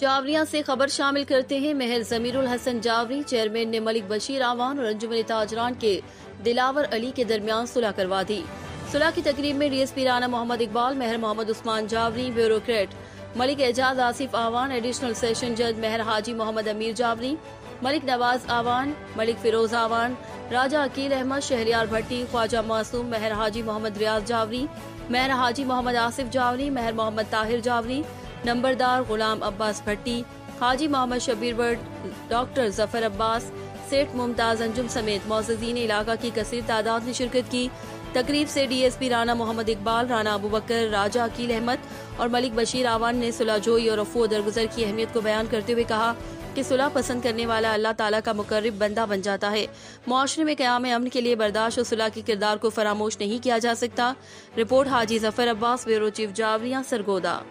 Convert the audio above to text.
जावरिया से खबर शामिल करते हैं। महर जमीरुल हसन जावरी चेयरमैन ने मलिक बशीर आवान और अंजुमन ताजरान के दिलावर अली के दरमियान सुलह करवा दी। सुलह की तकरीब में डीएसपी राना मोहम्मद इकबाल, महर मोहम्मद उस्मान जावरी, ब्यूरोक्रेट मलिक एजाज आसिफ आवान, एडिशनल सेशन जज महर हाजी मोहम्मद अमीर जावरी, मलिक नवाज आवान, मलिक फिरोज आवान, राजा अकील अहमद, शहरियार भट्टी, ख्वाजा मासूम, महर हाजी मोहम्मद रियाज जावरी, महर हाजी मोहम्मद आसिफ जावरी, महर मोहम्मद ताहिर जावरी, नंबरदार गुलाम अब्बास भट्टी, हाजी मोहम्मद शबीर भट्ट, डॉक्टर जफर अब्बास, सेठ मुमताज अंजुम समेत मौजूदीन इलाका की कसीर तादाद ने शिरकत की। तकरीब से डीएसपी राना मोहम्मद इकबाल, राना अबू बकर, राजा अकील अहमद और मलिक बशीर आवान ने सुलह जोई और अफू दरगुजर की अहमियत को बयान करते हुए कहा कि सुलह पसंद करने वाला अल्लाह ताला का मुकर्रब बंदा बन जाता है। मुआशरे में क़याम अमन के लिए बर्दाश्त और सुलह के किरदार को फरामोश नहीं किया जा सकता। रिपोर्ट हाजी जफर अब्बास, ब्यूरो चीफ जावरिया, सरगोदा।